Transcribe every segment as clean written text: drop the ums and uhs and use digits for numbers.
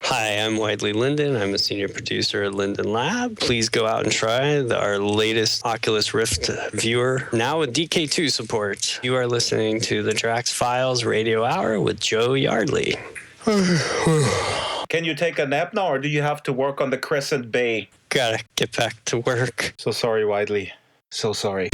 Hi, I'm Yardley Linden. I'm a senior producer at Linden Lab. Please go out and try our latest Oculus Rift viewer, now with DK2 support. You are listening to the Drax Files Radio Hour with Joe Yardley. Can you take a nap now, or do you have to work on the Crescent Bay? Gotta get back to work. So sorry, Yardley. So sorry.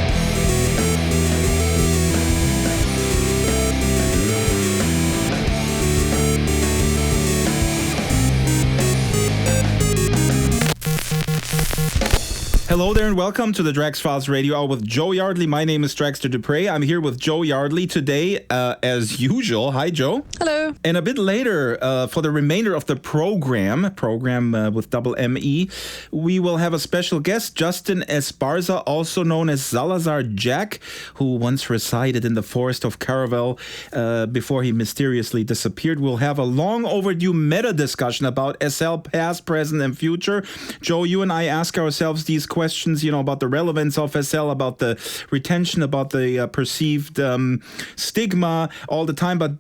Hello there and welcome to the Drax Files Radio Hour with Joe Yardley. My name is Draxter Dupre. I'm here with Joe Yardley today, as usual. Hi, Joe. Hello. And a bit later, for the remainder of the program with double M-E, we will have a special guest, Justin Esparza, also known as Salazar Jack, who once resided in the forest of Caravel before he mysteriously disappeared. We'll have a long overdue meta discussion about SL past, present, and future. Joe, you and I ask ourselves these questions, about the relevance of SL, about the retention, about the perceived stigma all the time, but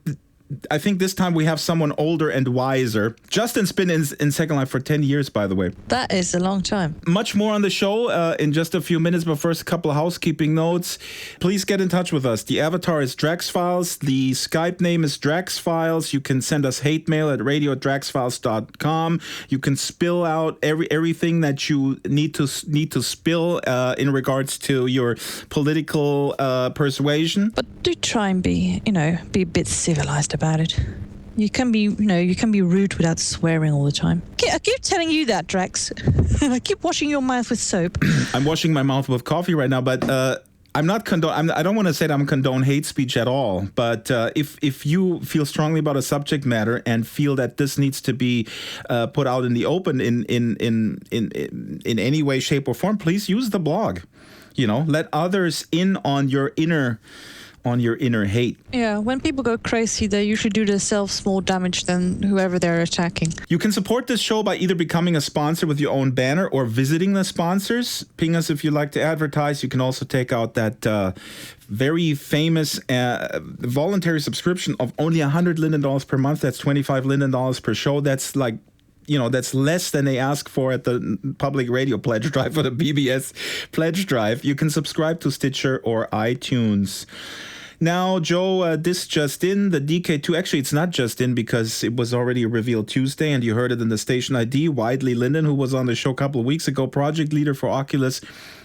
I think this time we have someone older and wiser. Justin's been in Second Life for 10 years, by the way. That is a long time. Much more on the show in just a few minutes, but first a couple of housekeeping notes. Please get in touch with us. The avatar is Drax Files. The Skype name is Drax Files. You can send us hate mail at radio@draxfiles.com. You can spill out everything that you need to spill in regards to your political persuasion. But do try and be a bit civilized about it. You can be rude without swearing all the time. I keep telling you that, Drax. I keep washing your mouth with soap. I'm washing my mouth with coffee right now, but I'm not I don't want to say that I'm condone hate speech at all. But if you feel strongly about a subject matter and feel that this needs to be put out in the open in any way, shape, or form, please use the blog. Let others in on your inner hate. Yeah, when people go crazy, they usually do themselves more damage than whoever they're attacking. You can support this show by either becoming a sponsor with your own banner or visiting the sponsors. Ping us if you'd like to advertise. You can also take out that very famous voluntary subscription of only $100 Linden per month. That's $25 Linden per show. That's like, that's less than they ask for at the public radio pledge drive or the BBS pledge drive. You can subscribe to Stitcher or iTunes. Now, Joe, this just in, the DK2, actually it's not just in because it was already revealed Tuesday and you heard it in the station ID. Yardley Linden, who was on the show a couple of weeks ago, project leader for Oculus.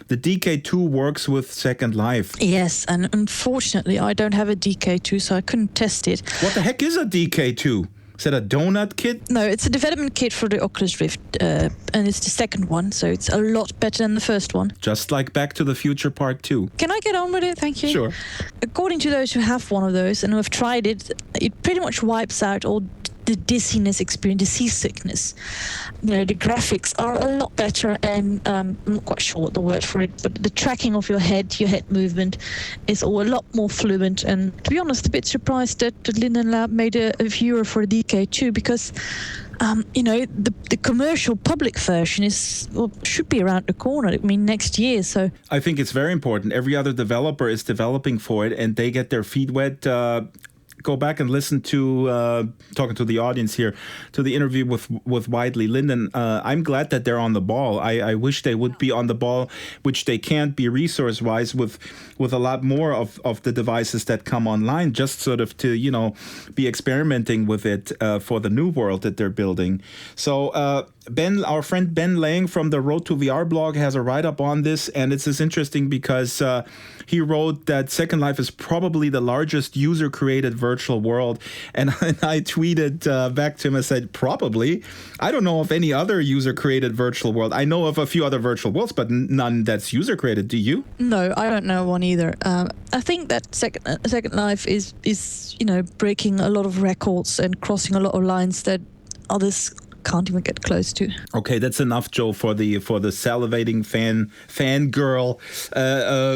The DK2 works with Second Life. Yes, and unfortunately I don't have a DK2, so I couldn't test it. What the heck is a DK2? Is that a donut kit? No, it's a development kit for the Oculus Rift, and it's the second one, so it's a lot better than the first one. Just like Back to the Future Part 2. Can I get on with it? Thank you. Sure. According to those who have one of those and who have tried it, it pretty much wipes out all the dizziness experience, the seasickness. The graphics are a lot better, and I'm not quite sure what the word for it, but the tracking of your head movement is all a lot more fluent. And to be honest, a bit surprised that the Linden Lab made a viewer for DK2 because the commercial public version should be around the corner. Next year. So I think it's very important. Every other developer is developing for it, and they get their feet wet. Go back and listen to talking to the audience here, to the interview with Yardley Linden. I'm glad that they're on the ball. I wish they would be on the ball, which they can't be resource-wise with a lot more of the devices that come online, just sort of to be experimenting with it for the new world that they're building. So our friend Ben Lang from the Road to VR blog has a write-up on this, and it's interesting because he wrote that Second Life is probably the largest user-created virtual world, and I tweeted back to him and said, probably. I don't know of any other user-created virtual world. I know of a few other virtual worlds, but none that's user-created. Do you? No, I don't know one either. I think that Second Life is breaking a lot of records and crossing a lot of lines that others can't even get close to. Okay, that's enough, Joe, for the salivating fangirl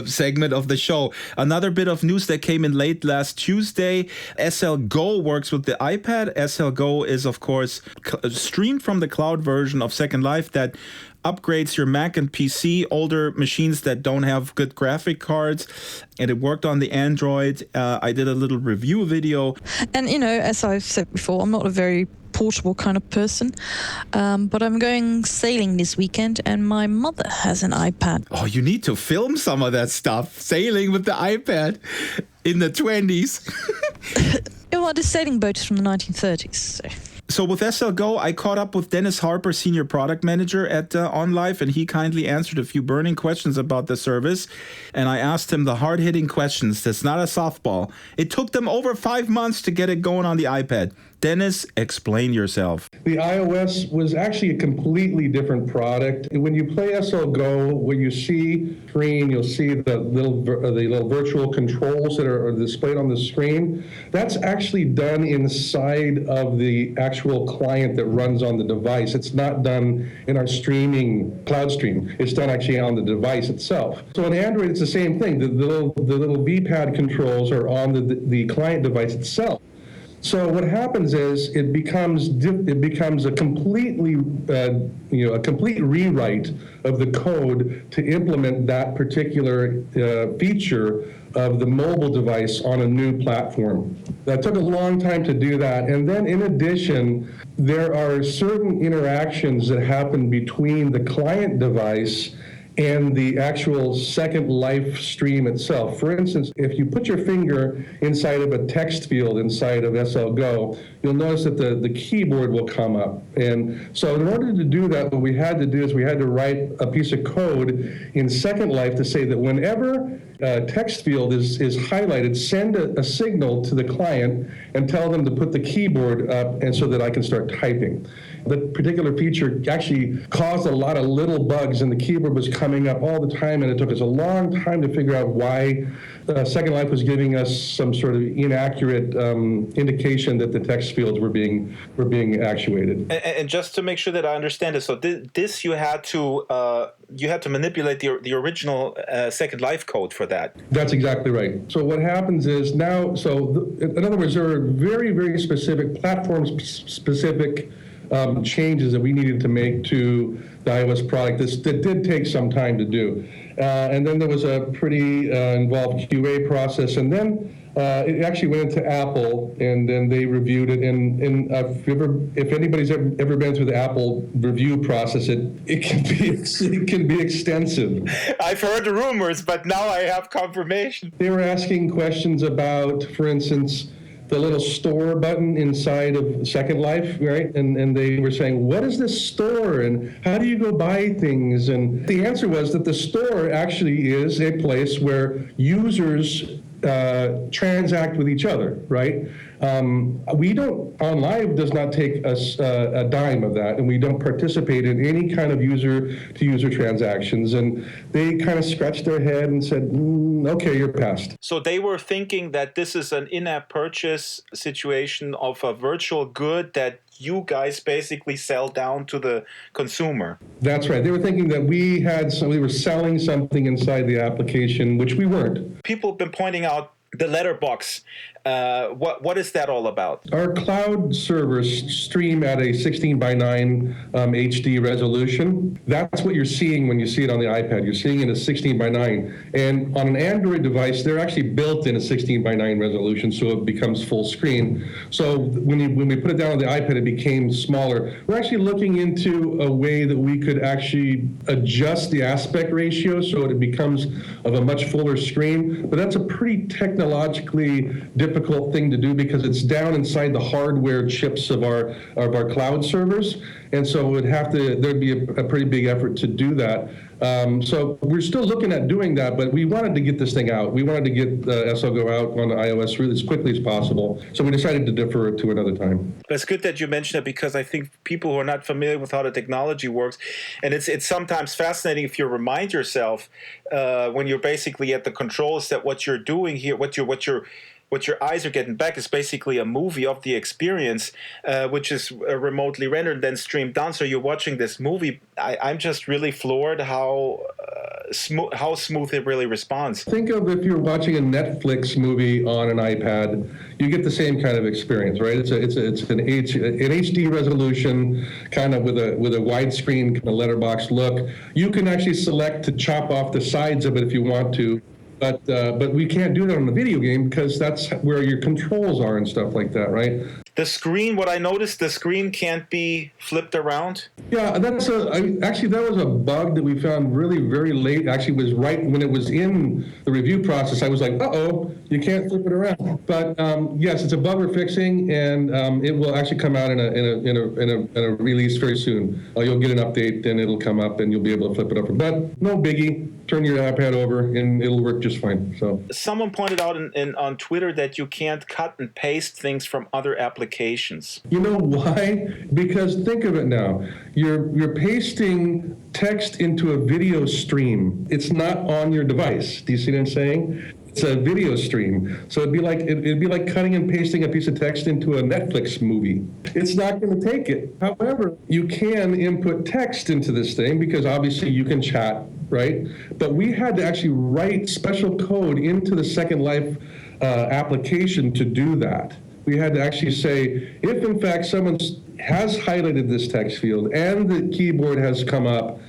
segment of the show. Another bit of news that came in late last Tuesday. SL Go works with the iPad. SL Go is, of course, streamed from the cloud version of Second Life that upgrades your Mac and PC, older machines that don't have good graphic cards, and it worked on the Android. I did a little review video. And, as I've said before, I'm not a very portable kind of person. But I'm going sailing this weekend, and my mother has an iPad. Oh, you need to film some of that stuff. Sailing with the iPad in the 20s. Well, the sailing boat is from the 1930s. So with SL Go, I caught up with Dennis Harper, Senior Product Manager at OnLive, and he kindly answered a few burning questions about the service. And I asked him the hard-hitting questions. That's not a softball. It took them over 5 months to get it going on the iPad. Dennis, explain yourself. The iOS was actually a completely different product. When you play SL Go, when you see screen, you'll see the little virtual controls that are displayed on the screen. That's actually done inside of the actual client that runs on the device. It's not done in our streaming cloud stream. It's done actually on the device itself. So on Android, it's the same thing. The little V-pad controls are on the client device itself. So what happens is it becomes a completely a complete rewrite of the code to implement that particular feature of the mobile device on a new platform. That took a long time to do that. And then in addition, there are certain interactions that happen between the client device and the actual Second Life stream itself. For instance, if you put your finger inside of a text field inside of SL Go, you'll notice that the keyboard will come up. And so in order to do that, what we had to do is we had to write a piece of code in Second Life to say that whenever a text field is highlighted, send a signal to the client and tell them to put the keyboard up and so that I can start typing. That particular feature actually caused a lot of little bugs, and the keyboard was coming up all the time, and it took us a long time to figure out why Second Life was giving us some sort of inaccurate indication that the text fields were being actuated. And just to make sure that I understand it, so this you had to manipulate the original Second Life code for that. That's exactly right. So what happens is now, in other words, there are very, very specific platform-specific changes that we needed to make to the iOS product that did take some time to do. And then there was a pretty involved QA process, and then it actually went into Apple, and then they reviewed it. And if anybody's ever been through the Apple review process, it can be extensive. I've heard the rumors, but now I have confirmation. They were asking questions about, for instance, the little store button inside of Second Life, right? And they were saying, what is this store and how do you go buy things? And the answer was that the store actually is a place where users transact with each other, right? OnLive does not take us a dime of that, and we don't participate in any kind of user-to-user transactions. And they kind of scratched their head and said, okay, you're passed. So they were thinking that this is an in-app purchase situation of a virtual good that you guys basically sell down to the consumer. That's right. They were thinking that we were selling something inside the application, which we weren't. People have been pointing out the letterbox. What is that all about? Our cloud servers stream at a 16 by 9 HD resolution. That's what you're seeing when you see it on the iPad. You're seeing it as 16 by 9. And on an Android device, they're actually built in a 16 by 9 resolution, so it becomes full screen. So when we put it down on the iPad, it became smaller. We're actually looking into a way that we could actually adjust the aspect ratio so it becomes of a much fuller screen. But that's a pretty technologically difficult thing to do because it's down inside the hardware chips of our cloud servers, and so there'd be a pretty big effort to do that. So we're still looking at doing that, but we wanted to get this thing out. We wanted to get SL Go out on iOS really as quickly as possible. So we decided to defer it to another time. It's good that you mentioned it because I think people who are not familiar with how the technology works, and it's sometimes fascinating if you remind yourself when you're basically at the controls that what you're doing here, what your eyes are getting back is basically a movie of the experience, which is remotely rendered and then streamed down. So you're watching this movie. I'm just really floored how smooth it really responds. Think of if you're watching a Netflix movie on an iPad, you get the same kind of experience, right? It's an HD resolution, kind of with a widescreen kind of letterbox look. You can actually select to chop off the sides of it if you want to. But we can't do that on the video game because that's where your controls are and stuff like that, right? The screen, what I noticed, the screen can't be flipped around. Yeah, actually, that was a bug that we found really very late. Actually, it was right when it was in the review process. I was like, uh-oh, you can't flip it around. But yes, it's a bug we're fixing, and it will actually come out in a release very soon. You'll get an update, and it'll come up, and you'll be able to flip it over. But no biggie. Turn your iPad over, and it'll work just fine. So someone pointed out on Twitter that you can't cut and paste things from other applications. You know why? Because think of it now. You're pasting text into a video stream. It's not on your device. Do you see what I'm saying? It's a video stream. So it'd be like cutting and pasting a piece of text into a Netflix movie. It's not going to take it. However, you can input text into this thing because obviously you can chat, right? But we had to actually write special code into the Second Life application to do that. We had to actually say, if in fact someone has highlighted this text field and the keyboard has come up,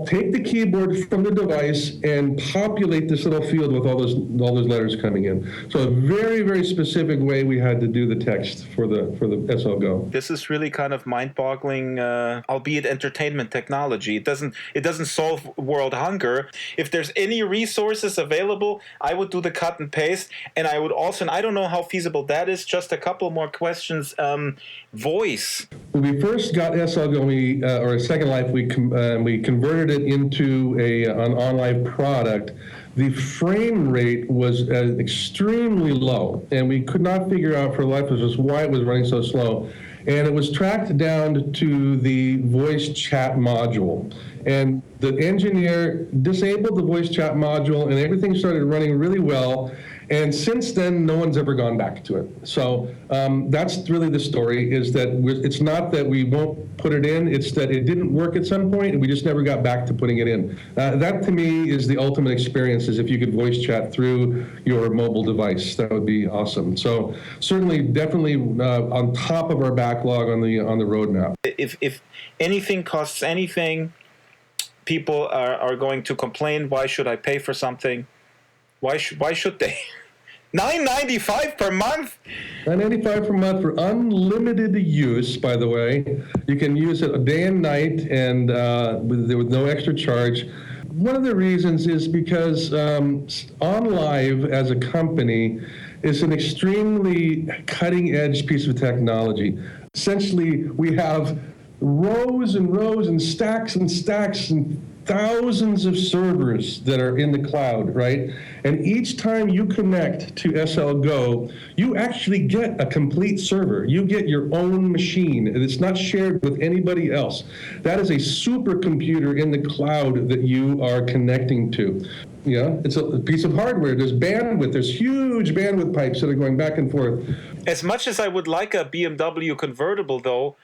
take the keyboard from the device and populate this little field with all those letters coming in. So a very, very specific way we had to do the text for the SL Go. This is really kind of mind-boggling, albeit entertainment technology. It doesn't solve world hunger. If there's any resources available, I would do the cut and paste, and I would also, and I don't know how feasible that is. Just a couple more questions. Voice. When we first got SL Go, or Second Life, we converted it into an OnLive product. The frame rate was extremely low, and we could not figure out for the life of us why it was running so slow. And it was tracked down to the voice chat module. And the engineer disabled the voice chat module, and everything started running really well. And since then, no one's ever gone back to it. So that's really the story, is that it's not that we won't put it in, it's that it didn't work at some point, and we just never got back to putting it in. That, to me, is the ultimate experience, is if you could voice chat through your mobile device. That would be awesome. So certainly, definitely on top of our backlog on the roadmap. If anything costs anything, people are going to complain, why should I pay for something? Why should they? $9.95 per month? $9.95 per month for unlimited use, by the way. You can use it day and night, and with no extra charge. One of the reasons is because OnLive as a company is an extremely cutting-edge piece of technology. Essentially, we have rows and rows and stacks and thousands of servers that are in the cloud, right? And each time you connect to SL Go, you actually get a complete server. You get your own machine, and it's not shared with anybody else. That is a supercomputer in the cloud that you are connecting to. Yeah, it's a piece of hardware. There's bandwidth. There's huge bandwidth pipes that are going back and forth. As much as I would like a BMW convertible, though,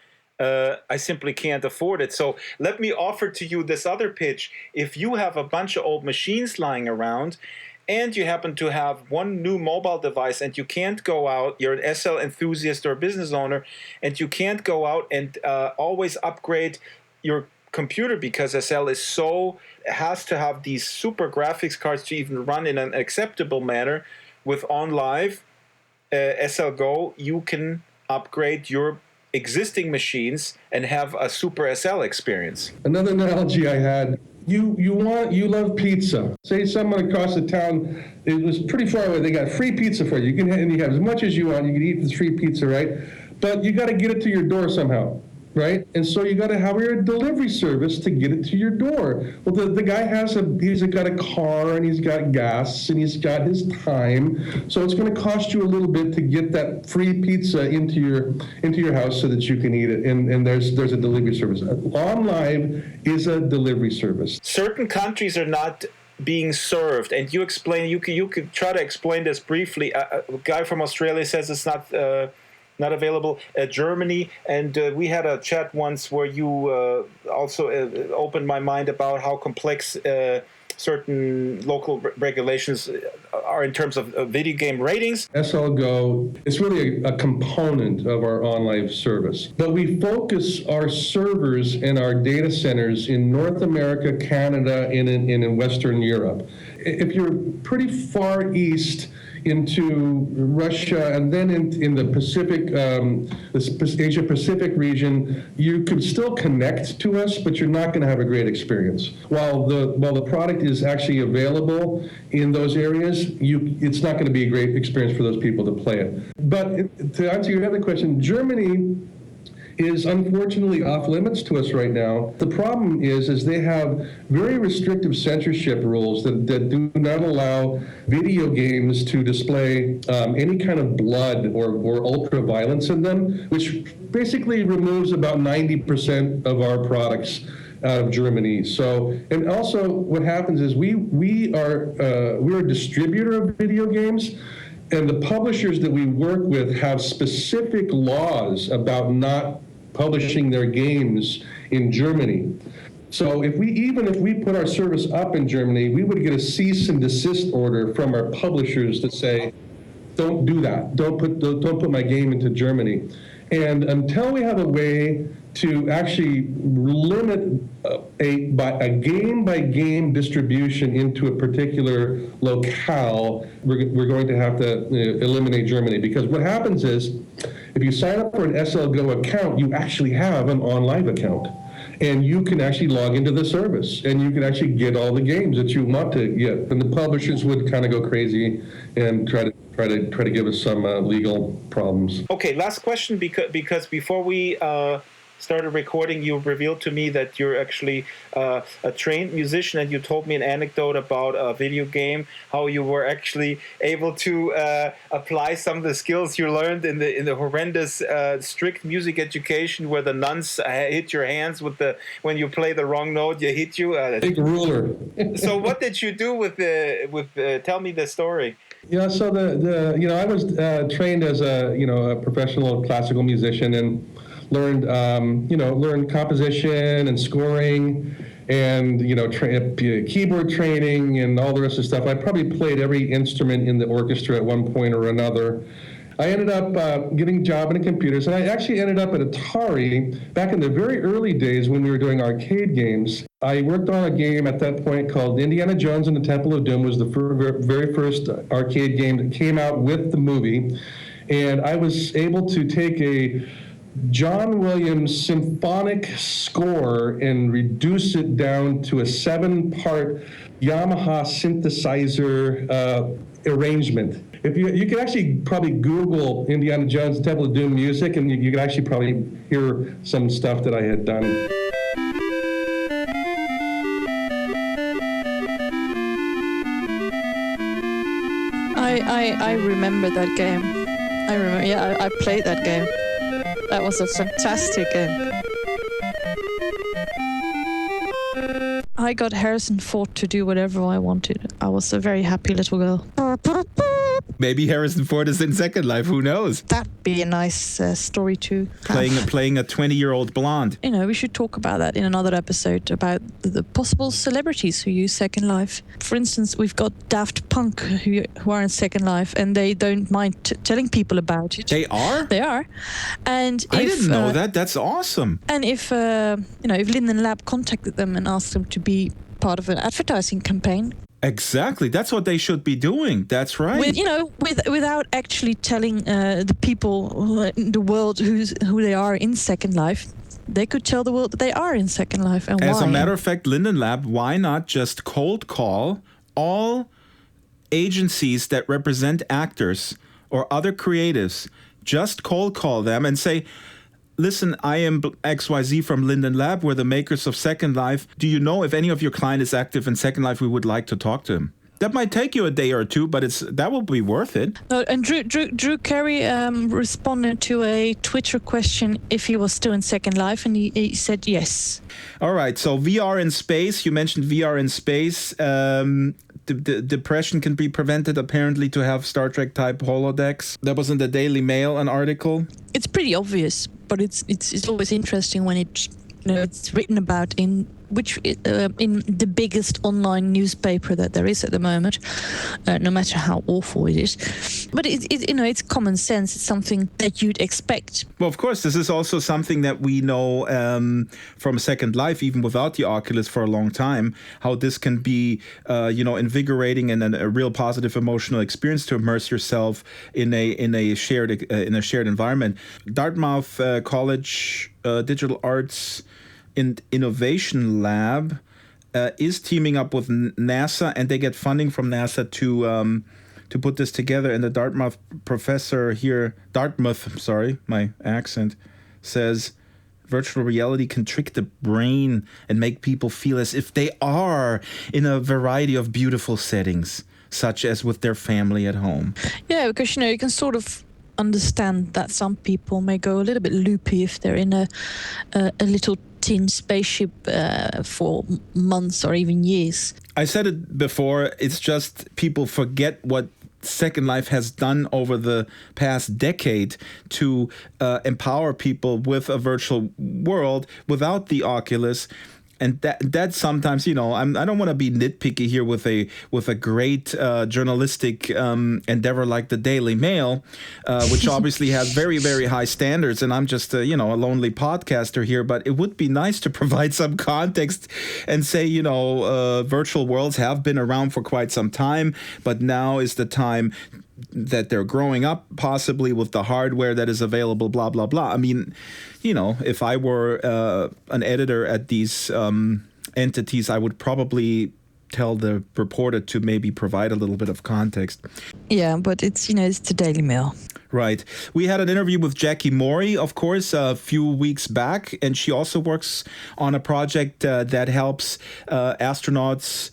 I simply can't afford it. So let me offer to you this other pitch. If you have a bunch of old machines lying around and you happen to have one new mobile device and you can't go out, you're an SL enthusiast or business owner, and you can't go out and always upgrade your computer because SL has to have these super graphics cards to even run in an acceptable manner. With OnLive SL Go, you can upgrade your existing machines and have a super SL experience. Another analogy I had, you love pizza. Say someone across the town, it was pretty far away, they got free pizza for you. And you have as much as you want, you can eat this free pizza, right? But you got to get it to your door somehow, right? And so you got to have your delivery service to get it to your door. Well, the guy he's got a car, and he's got gas, and he's got his time. So it's going to cost you a little bit to get that free pizza into your house so that you can eat it. And there's a delivery service. OnLive is a delivery service. Certain countries are not being served, and you could try to explain this briefly. A guy from Australia says it's not available. Germany, and we had a chat once where you also opened my mind about how complex certain local regulations are in terms of video game ratings. SL Go, it's really a component of our OnLive service. But we focus our servers and our data centers in North America, Canada, and in Western Europe. If you're pretty far east into Russia, and then in the Pacific, the Asia Pacific region, you could still connect to us, but you're not going to have a great experience. While the product is actually available in those areas, it's not going to be a great experience for those people to play it. But to answer your other question, Germany is unfortunately off limits to us right now. The problem is they have very restrictive censorship rules that do not allow video games to display any kind of blood or ultra violence in them, which basically removes about 90% of our products out of Germany. So, and also what happens is we're a distributor of video games. And the publishers that we work with have specific laws about not publishing their games in Germany. So if we put our service up in Germany, we would get a cease and desist order from our publishers to say, don't do that. Don't put my game into Germany. And until we have a way to actually limit a game-by-game distribution into a particular locale, we're going to have to eliminate Germany. Because what happens is, if you sign up for an SL Go account, you actually have an OnLive account. And you can actually log into the service, and you can actually get all the games that you want to get. And the publishers would kind of go crazy and try to give us some legal problems. Okay, last question, because before we started recording, you revealed to me that you're actually a trained musician, and you told me an anecdote about a video game, how you were actually able to apply some of the skills you learned in the horrendous strict music education, where the nuns hit your hands when you play the wrong note, they hit you. Big ruler. So what did you do tell me the story. Yeah, so I was trained as a professional classical musician, and learned composition and scoring, and keyboard training and all the rest of the stuff. I probably played every instrument in the orchestra at one point or another. I ended up getting a job in computers, and I actually ended up at Atari back in the very early days when we were doing arcade games. I worked on a game at that point called Indiana Jones and the Temple of Doom. Was the very first arcade game that came out with the movie, and I was able to take a John Williams symphonic score and reduce it down to a 7-part Yamaha synthesizer arrangement. If you can actually probably Google Indiana Jones and Temple of Doom music, and you can actually probably hear some stuff that I had done. I remember that game. I played that game. That was a fantastic game. I got Harrison Ford to do whatever I wanted. I was a very happy little girl. Maybe Harrison Ford is in Second Life. Who knows? That'd be a nice story to have. Playing a 20-year-old blonde. We should talk about that in another episode, about the possible celebrities who use Second Life. For instance, we've got Daft Punk who are in Second Life, and they don't mind telling people about it. They are? They are. And I didn't know that. That's awesome. And if Linden Lab contacted them and asked them to be part of an advertising campaign. Exactly. That's what they should be doing. That's right. Without actually telling the people in the world who they are in Second Life, they could tell the world that they are in Second Life and why. As a matter of fact, Linden Lab, why not just cold call all agencies that represent actors or other creatives? Just cold call them and say, listen, I am XYZ from Linden Lab. We're the makers of Second Life. Do you know if any of your client is active in Second Life? We would like to talk to him. That might take you a day or two, but that will be worth it. And Drew Carey responded to a Twitter question if he was still in Second Life, and he said yes. All right, so VR in space. You mentioned VR in space. The depression can be prevented, apparently, to have Star Trek type holodecks. That was in the Daily Mail, an article. It's pretty obvious, but it's always interesting when it's written about in which in the biggest online newspaper that there is at the moment, no matter how awful it is. But it's common sense. It's something that you'd expect. Well, of course, this is also something that we know from Second Life, even without the Oculus, for a long time, how this can be, invigorating and a real positive emotional experience to immerse yourself in a shared environment. Dartmouth College Digital Arts and Innovation Lab is teaming up with NASA, and they get funding from NASA to put this together. And the Dartmouth professor here, my accent, says virtual reality can trick the brain and make people feel as if they are in a variety of beautiful settings, such as with their family at home. Yeah, because you can sort of understand that some people may go a little bit loopy if they're in a little tin spaceship for months or even years. I said it before, it's just people forget what Second Life has done over the past decade to empower people with a virtual world without the Oculus. And that sometimes, I don't want to be nitpicky here with a great journalistic endeavor like the Daily Mail, which obviously has very, very high standards. And I'm just a lonely podcaster here. But it would be nice to provide some context and say, virtual worlds have been around for quite some time, but now is the time that they're growing up, possibly with the hardware that is available, blah, blah, blah. I mean, if I were an editor at these entities, I would probably tell the reporter to maybe provide a little bit of context. Yeah, but it's the Daily Mail. Right. We had an interview with Jackie Mori, of course, a few weeks back, and she also works on a project that helps astronauts,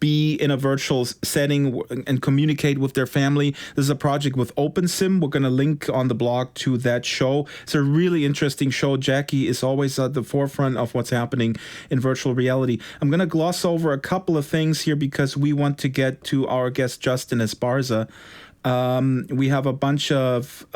be in a virtual setting and communicate with their family. This is a project with OpenSim. We're going to link on the blog to that show. It's a really interesting show. Jackie is always at the forefront of what's happening in virtual reality. I'm going to gloss over a couple of things here because we want to get to our guest, Justin Esparza. We have a bunch of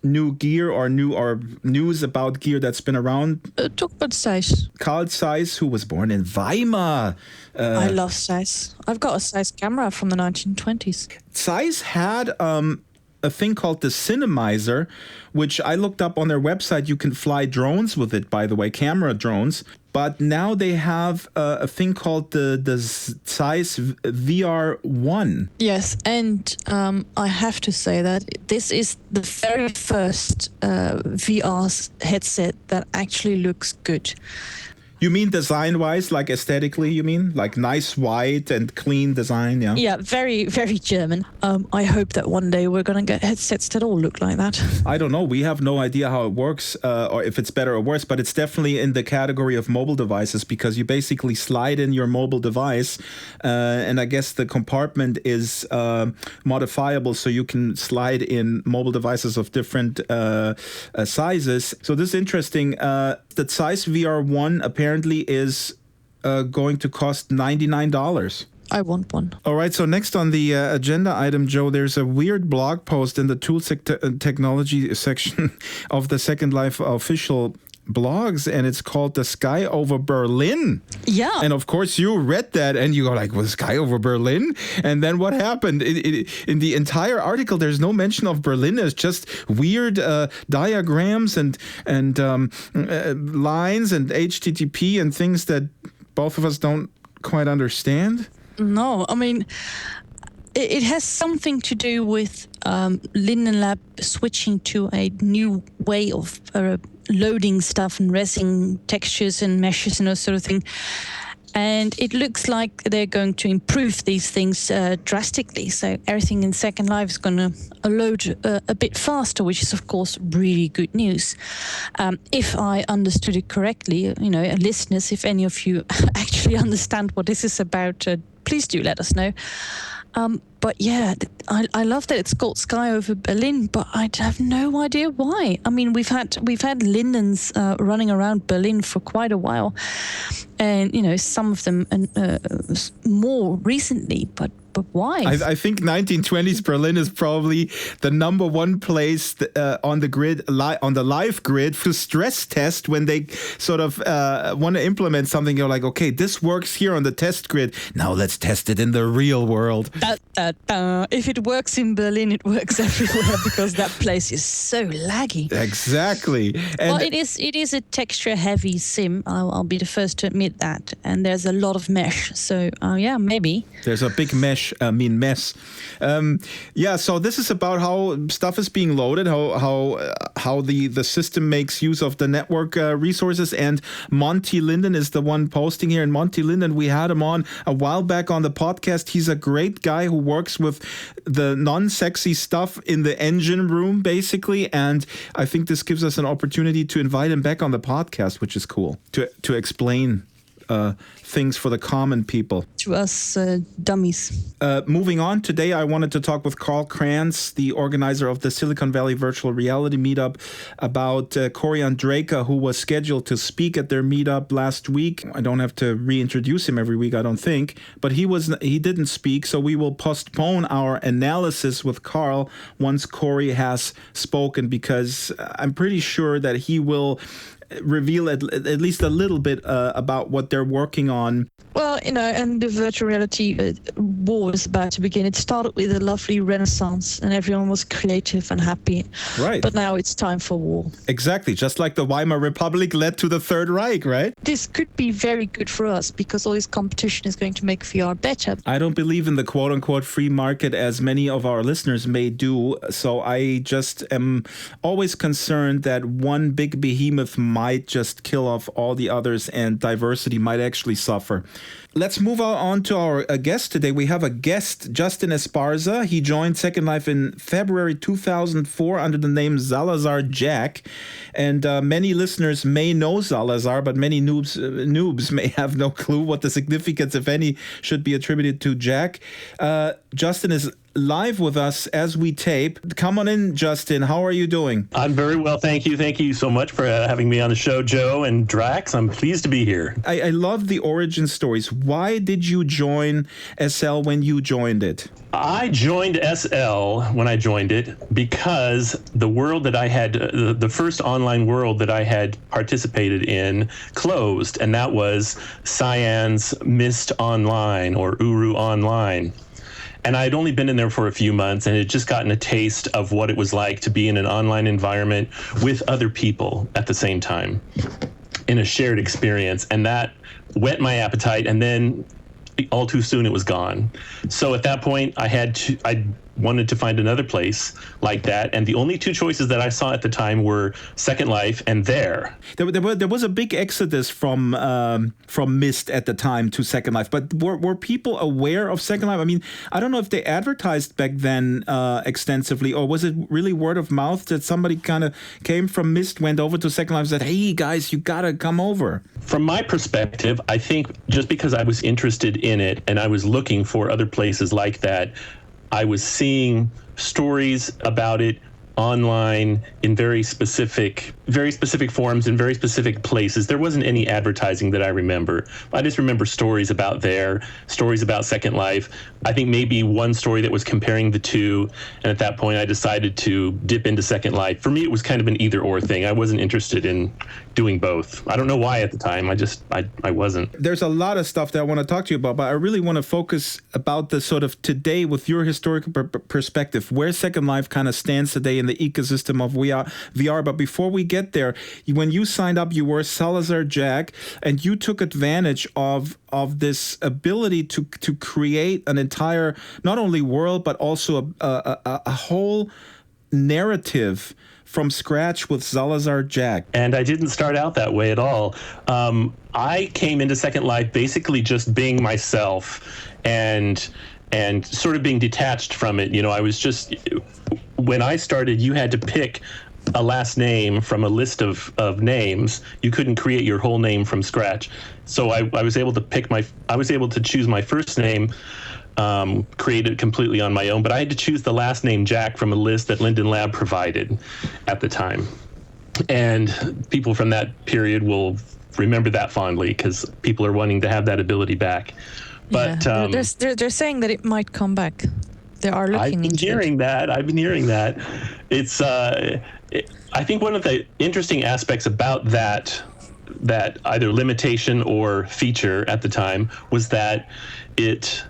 new gear or news about gear that's been around. Talk about Zeiss. Carl Zeiss, who was born in Weimar. I love Zeiss. I've got a Zeiss camera from the 1920s. Zeiss had a thing called the Cinemizer, which I looked up on their website. You can fly drones with it, by the way, camera drones. But now they have a thing called the Zeiss VR1. Yes, and I have to say that this is the very first VR headset that actually looks good. You mean design-wise, like aesthetically, you mean? Like nice white and clean design, yeah? Yeah, very, very German. I hope that one day we're going to get headsets that all look like that. I don't know. We have no idea how it works or if it's better or worse, but it's definitely in the category of mobile devices because you basically slide in your mobile device and I guess the compartment is modifiable so you can slide in mobile devices of different sizes. So this is interesting. The Zeiss VR1 apparently is going to cost $99. I want one. All right, so next on the agenda item, Joe, there's a weird blog post in the Tools Technology section of the Second Life official blogs, and it's called The Sky Over Berlin. Yeah. And of course, you read that and you go like, well, Sky Over Berlin? And then what happened? In the entire article, there's no mention of Berlin. It's just weird diagrams and lines and HTTP and things that both of us don't quite understand. No, I mean, it has something to do with Linden Lab switching to a new way of loading stuff and resin textures and meshes and that sort of thing. And it looks like they're going to improve these things drastically. So everything in Second Life is going to load a bit faster, which is, of course, really good news. If I understood it correctly, listeners, if any of you actually understand what this is about, please do let us know. But yeah, I love that it's called Sky Over Berlin, but I have no idea why. I mean, we've had Lindens running around Berlin for quite a while, and some of them more recently. But But why? I think 1920s Berlin is probably the number one place on the grid, on the live grid, to stress test when they sort of want to implement something. You're like, okay, this works here on the test grid. Now let's test it in the real world. If it works in Berlin, it works everywhere because that place is so laggy. Exactly. And Well, it is a texture-heavy sim. I'll be the first to admit that, and there's a lot of mesh. So yeah, maybe there's a big mess. So this is about how stuff is being loaded, how the system makes use of the network resources. And Monty Linden is the one posting here. And Monty Linden, we had him on a while back on the podcast. He's a great guy who works with the non-sexy stuff in the engine room, basically. And I think this gives us an opportunity to invite him back on the podcast, which is cool, to explain things for the common people. to us dummies. Moving on, today I wanted to talk with Carl Kranz, the organizer of the Silicon Valley Virtual Reality Meetup, about Cory Andraka, who was scheduled to speak at their meetup last week. I don't have to reintroduce him every week, I don't think, but he didn't speak, so we will postpone our analysis with Carl once Cory has spoken, because I'm pretty sure that he will reveal at least a little bit about what they're working on. Well, and the virtual reality war is about to begin. It started with a lovely renaissance and everyone was creative and happy. Right. But now it's time for war. Exactly. Just like the Weimar Republic led to the Third Reich, right? This could be very good for us because all this competition is going to make VR better. I don't believe in the quote-unquote free market as many of our listeners may do. So I just am always concerned that one big behemoth might just kill off all the others and diversity might actually suffer. Let's move on to our guest today. We have a guest, Justin Esparza. He joined Second Life in February 2004 under the name Salazar Jack. And many listeners may know Salazar, but many noobs may have no clue what the significance, if any, should be attributed to Jack. Justin is live with us as we tape. Come on in, Justin. How are you doing? I'm very well, thank you. Thank you so much for having me on the show, Joe and Drax. I'm pleased to be here. I love the origin stories. Why did you join SL when you joined it? I joined SL when I joined it because the world that I had, the first online world that I had participated in closed, and that was Cyan's Mist Online or Uru Online. And I had only been in there for a few months and had just gotten a taste of what it was like to be in an online environment with other people at the same time in a shared experience. And that whet my appetite. And then all too soon it was gone. So at that point, I wanted to find another place like that, and the only two choices that I saw at the time were Second Life and There was a big exodus from Myst at the time to Second Life, but were people aware of Second Life? I mean, I don't know if they advertised back then extensively, or was it really word of mouth that somebody kind of came from Myst, went over to Second Life and said, hey guys, you gotta come over? From my perspective, I think just because I was interested in it and I was looking for other places like that, I was seeing stories about it online in very specific forums in very specific places. There wasn't any advertising that I remember. I just remember stories about There, stories about Second Life. I think maybe one story that was comparing the two, and at that point I decided to dip into Second Life. For me, it was kind of an either-or thing. I wasn't interested in doing both. I don't know why at the time. I wasn't. There's a lot of stuff that I want to talk to you about, but I really want to focus about the sort of today with your historical perspective, where Second Life kind of stands today in the ecosystem of VR. But before we get there, when you signed up, you were Salazar Jack, and you took advantage of this ability to create an entire, not only world, but also a whole narrative from scratch with Salazar Jack. And I didn't start out that way at all. I came into Second Life basically just being myself and sort of being detached from it. I was just, when I started, you had to pick a last name from a list of names. You couldn't create your whole name from scratch. So I was able to choose my first name, create it completely on my own, but I had to choose the last name Jack from a list that Linden Lab provided at the time. And people from that period will remember that fondly because people are wanting to have that ability back. But they're saying that it might come back. They are looking into it. I've been hearing that. It's I think one of the interesting aspects about that either limitation or feature at the time was that it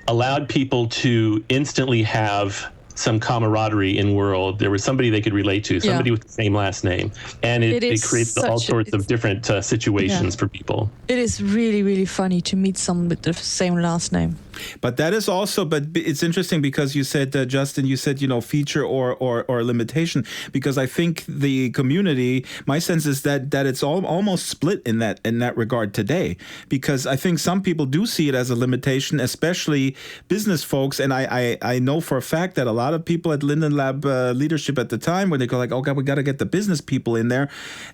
allowed people to instantly have some camaraderie in world. There was somebody they could relate to, somebody with the same last name, and it creates all sorts of different situations for people. It is really, really funny to meet someone with the same last name. But that is also, but it's interesting because you said, Justin, you said, feature or limitation, because I think the community, my sense is that it's almost split in that regard today, because I think some people do see it as a limitation, especially business folks. And I know for a fact that a lot of people at Linden Lab leadership at the time, when they go like, oh God, we got to get the business people in there.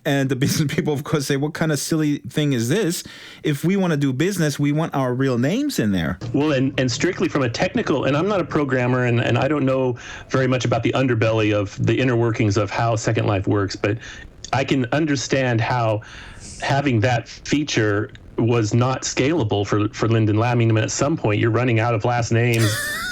And the business people, of course, say, what kind of silly thing is this? If we want to do business, we want our real names in there. Well, and strictly from a technical, and I'm not a programmer, and I don't know very much about the underbelly of the inner workings of how Second Life works, but I can understand how having that feature was not scalable for Linden Lab. I mean, at some point you're running out of last names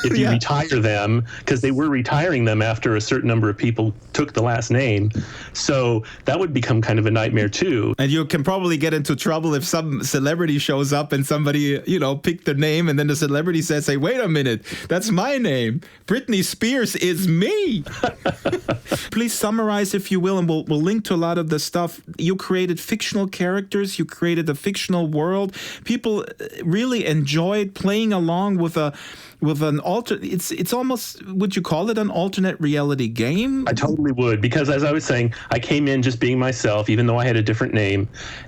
if you retire them, because they were retiring them after a certain number of people took the last name. So that would become kind of a nightmare too. And you can probably get into trouble if some celebrity shows up and somebody, picked their name, and then the celebrity says, hey, wait a minute, that's my name. Britney Spears is me. Please summarize, if you will, and we'll link to a lot of the stuff. You created fictional characters. You created a fictional world. People really enjoyed playing along with an alternate. It's almost, would you call it an alternate reality game? I totally would, because as I was saying, I came in just being myself, even though I had a different name.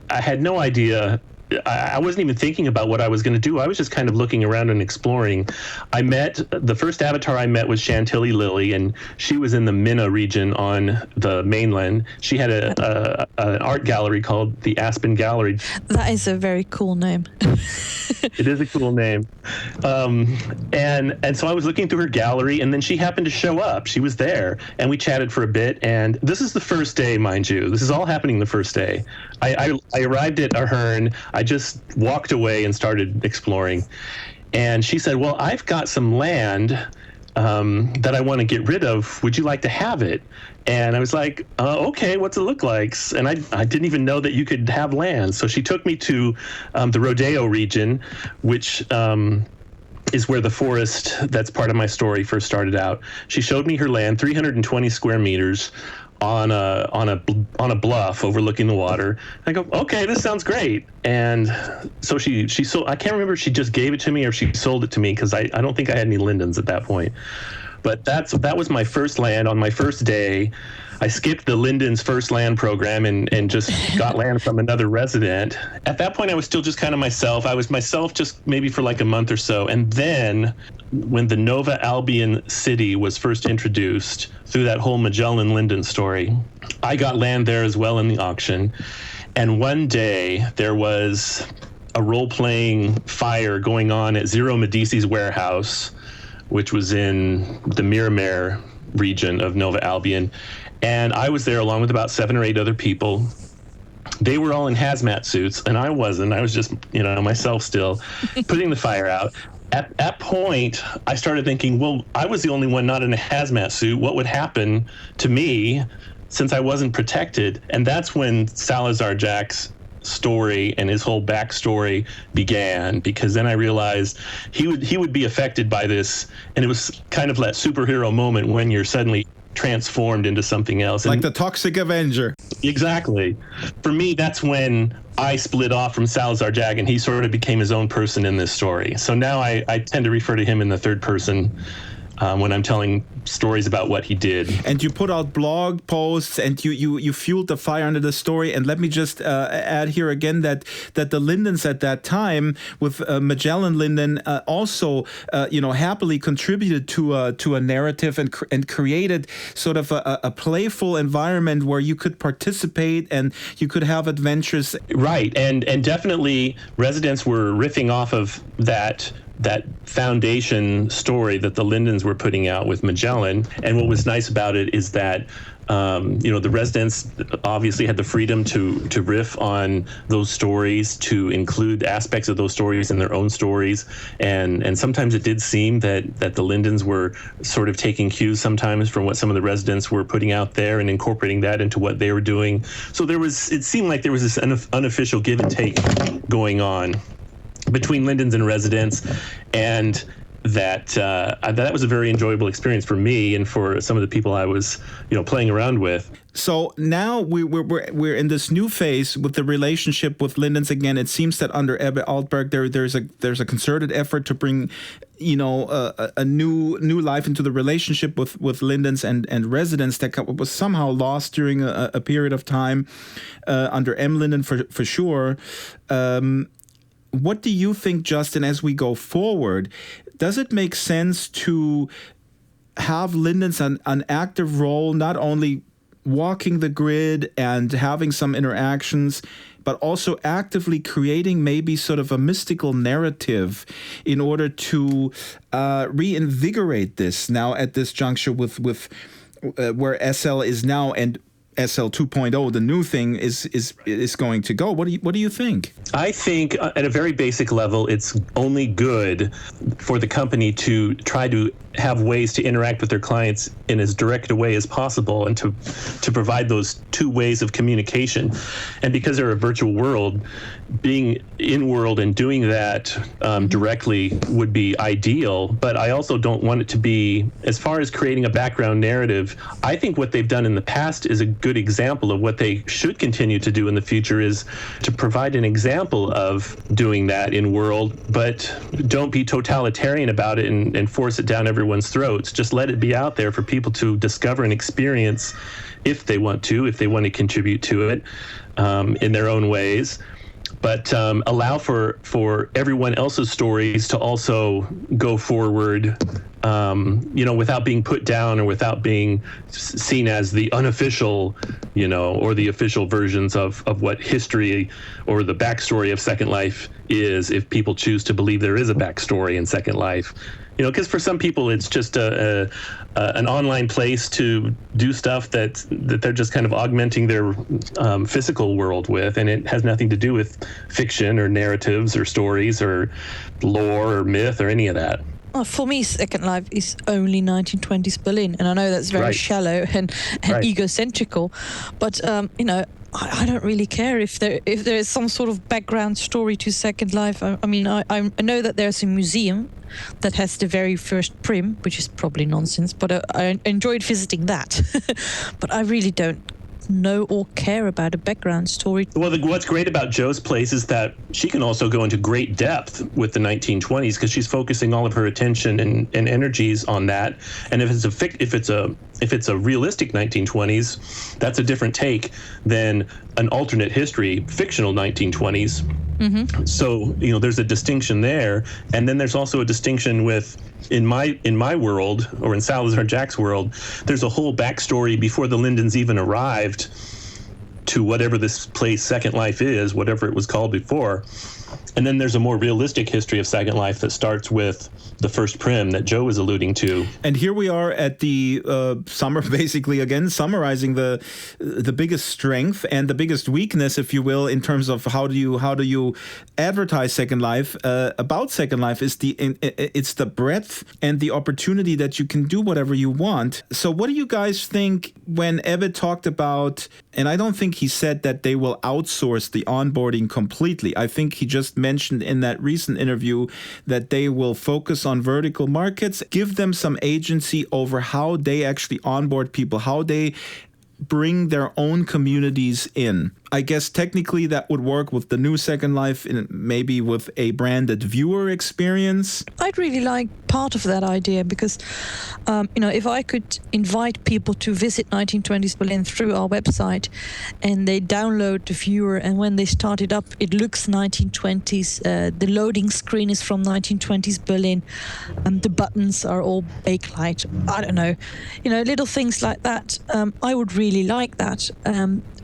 I had no idea. I wasn't even thinking about what I was going to do. I was just kind of looking around and exploring. The first avatar I met was Chantilly Lily, and she was in the Minna region on the mainland. She had an art gallery called the Aspen Gallery. That is a very cool name. It is a cool name. And so I was looking through her gallery, and then she happened to show up. She was there, and we chatted for a bit. And this is the first day, mind you. This is all happening the first day. I arrived at Ahern. I just walked away and started exploring. And she said, well, I've got some land that I want to get rid of. Would you like to have it? And I was like, okay, what's it look like? And I didn't even know that you could have land. So she took me to the Rodeo region, which is where the forest that's part of my story first started out. She showed me her land, 320 square meters, on a bluff overlooking the water. I go, okay, this sounds great. And so she sold. I can't remember if she just gave it to me or if she sold it to me, because I don't think I had any lindens at that point. But that was my first land on my first day. I skipped the Linden's first land program and just got land from another resident. At that point, I was still just kind of myself. I was myself just maybe for like a month or so. And then when the Nova Albion city was first introduced through that whole Magellan Linden story, I got land there as well in the auction. And one day there was a role-playing fire going on at Zero Medici's warehouse, which was in the Miramar region of Nova Albion. And I was there along with about 7 or 8 other people. They were all in hazmat suits, and I wasn't. I was just, myself still, putting the fire out. At that point, I started thinking, well, I was the only one not in a hazmat suit. What would happen to me since I wasn't protected? And that's when Salazar Jack's story and his whole backstory began, because then I realized he would be affected by this, and it was kind of that superhero moment when you're suddenly transformed into something else. Like the Toxic Avenger. Exactly. For me, that's when I split off from Salazar Jack, and he sort of became his own person in this story. So now I tend to refer to him in the third person when I'm telling stories about what he did. And you put out blog posts, and you fueled the fire under the story. And let me just add here again that the Lindens at that time with Magellan Linden also happily contributed to a narrative and created sort of a playful environment where you could participate and you could have adventures. Right, and definitely residents were riffing off of that foundation story that the Lindens were putting out with Magellan. And what was nice about it is that The residents obviously had the freedom to riff on those stories, to include aspects of those stories in their own stories, and sometimes it did seem that the Lindens were sort of taking cues sometimes from what some of the residents were putting out there and incorporating that into what they were doing. So it seemed like there was this unofficial give and take going on between Lindens and residents, and that was a very enjoyable experience for me and for some of the people I was, playing around with. So now we're in this new phase with the relationship with Lindens again. It seems that under Ebbe Altberg there's a concerted effort to bring, a new life into the relationship with Lindens and residents that was somehow lost during a period of time under M. Linden for sure. What do you think, Justin, as we go forward? Does it make sense to have Lindens an active role, not only walking the grid and having some interactions, but also actively creating maybe sort of a mystical narrative in order to reinvigorate this now at this juncture with where SL is now and SL 2.0, the new thing is going to go. What do you think? I think at a very basic level, it's only good for the company to try to have ways to interact with their clients in as direct a way as possible and to provide those two ways of communication. And because they're a virtual world, being in world and doing that directly would be ideal. But I also don't want it to be, as far as creating a background narrative, I think what they've done in the past is a good example of what they should continue to do in the future, is to provide an example of doing that in world, but don't be totalitarian about it and force it down everyone's throats. Just let it be out there for people to discover and experience if they want to contribute to it in their own ways. But allow for everyone else's stories to also go forward, without being put down or without being seen as the unofficial, or the official versions of what history or the backstory of Second Life is, if people choose to believe there is a backstory in Second Life. Because for some people it's just an online place to do stuff that they're just kind of augmenting their physical world with, and it has nothing to do with fiction or narratives or stories or lore or myth or any of that. For me, Second Life is only 1920s Berlin, and I know that's very shallow and egocentrical, but I don't really care if there is some sort of background story to Second Life. I know that there's a museum that has the very first prim, which is probably nonsense, but I enjoyed visiting that. But I really don't know or care about a background story. Well, what's great about Jo's place is that she can also go into great depth with the 1920s because she's focusing all of her attention and energies on that. And if it's a realistic 1920s, that's a different take than an alternate history, fictional 1920s. Mm-hmm. So there's a distinction there, and then there's also a distinction with in my world, or in Salazar Jack's world, there's a whole backstory before the Lindens even arrived to whatever this place Second Life is, whatever it was called before. And then there's a more realistic history of Second Life that starts with the first prim that Jo was alluding to. And here we are at the basically again summarizing the biggest strength and the biggest weakness, if you will, in terms of how do you advertise Second Life. About Second Life is it's the breadth and the opportunity that you can do whatever you want. So what do you guys think when Ebbe talked about, and I don't think he said that they will outsource the onboarding completely. I think he just mentioned in that recent interview that they will focus on vertical markets, give them some agency over how they actually onboard people, how they bring their own communities in. I guess technically that would work with the new Second Life, maybe with a branded viewer experience. I'd really like part of that idea because, if I could invite people to visit 1920s Berlin through our website and they download the viewer, and when they start it up, it looks 1920s. The loading screen is from 1920s Berlin. The buttons are all bakelite. I don't know. Little things like that. I would really like that.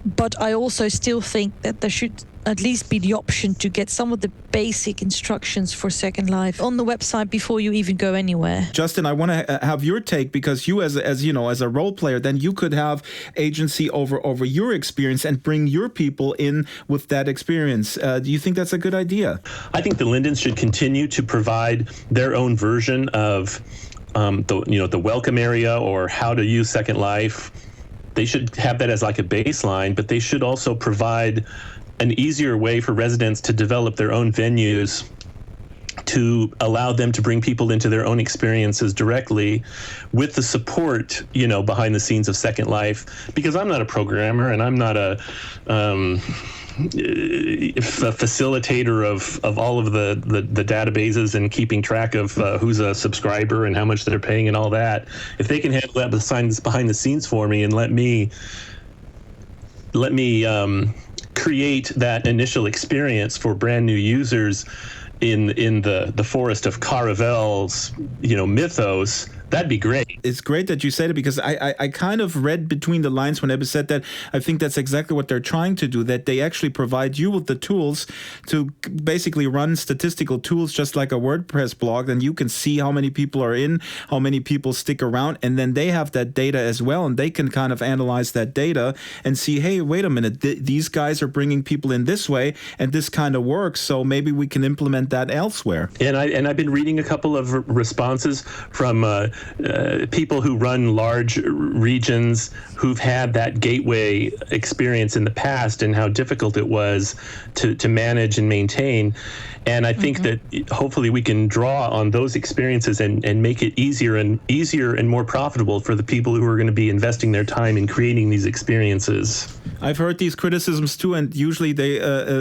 But I also still think that there should at least be the option to get some of the basic instructions for Second Life on the website before you even go anywhere. Justin, I want to have your take, because you as a role player, then you could have agency over your experience and bring your people in with that experience. Do you think that's a good idea? I think the Lindens should continue to provide their own version of the welcome area or how to use Second Life. They should have that as like a baseline, but they should also provide an easier way for residents to develop their own venues, to allow them to bring people into their own experiences directly with the support, behind the scenes of Second Life. Because I'm not a programmer and I'm not a facilitator of all of the databases and keeping track of who's a subscriber and how much they're paying and all that. If they can handle that behind the scenes for me and let me create that initial experience for brand new users in the forest of Caravel's mythos, that'd be great. It's great that you said it, because I kind of read between the lines when Ebba said that. I think that's exactly what they're trying to do, that they actually provide you with the tools to basically run statistical tools just like a WordPress blog. Then you can see how many people are in, how many people stick around, and then they have that data as well, and they can kind of analyze that data and see, hey, wait a minute, these guys are bringing people in this way, and this kind of works, so maybe we can implement that elsewhere. And I've been reading a couple of responses from people who run large regions who've had that gateway experience in the past and how difficult it was to manage and maintain. And I think that hopefully we can draw on those experiences and make it easier and more profitable for the people who are going to be investing their time in creating these experiences. I've heard these criticisms too, and usually they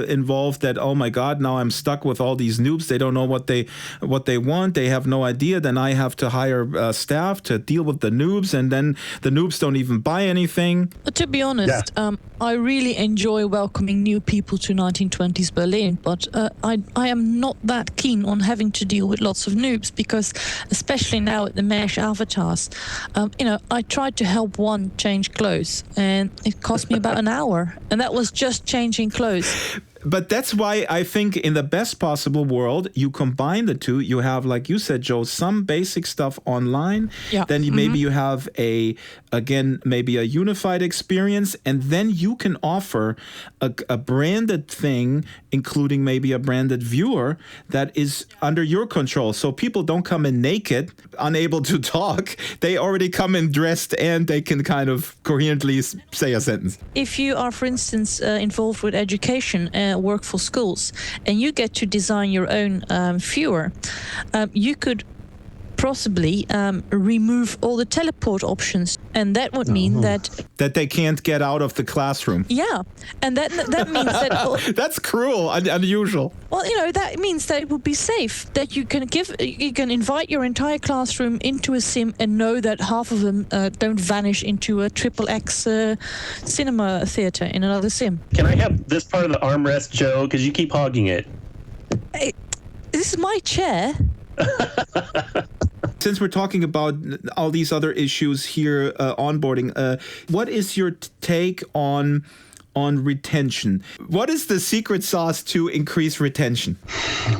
involve that, oh my God, now I'm stuck with all these noobs. They don't know what they want. They have no idea. Then I have to hire staff to deal with the noobs, and then the noobs don't even buy anything. But to be honest, I really enjoy welcoming new people to 1920s Berlin, but I am not that keen on having to deal with lots of noobs, because especially now at the Mesh avatars, I tried to help one change clothes, and it cost me about an hour, and that was just changing clothes. But that's why I think in the best possible world, you combine the two. You have, like you said, Joe, some basic stuff online. Yeah. Then maybe you have maybe a unified experience. And then you can offer a branded thing, including maybe a branded viewer that is under your control. So people don't come in naked, unable to talk. They already come in dressed, and they can kind of coherently say a sentence. If you are, for instance, involved with education, work for schools, and you get to design your own viewer, you could possibly remove all the teleport options, and that would mean that they can't get out of the classroom. Yeah, and that means that that's cruel, unusual. Well, that means that it would be safe, that you can invite your entire classroom into a sim and know that half of them don't vanish into a XXX cinema theater in another sim. Can I have this part of the armrest, Joe? Because you keep hogging it. Hey, this is my chair. Since we're talking about all these other issues here, onboarding, what is your take on retention? What is the secret sauce to increase retention?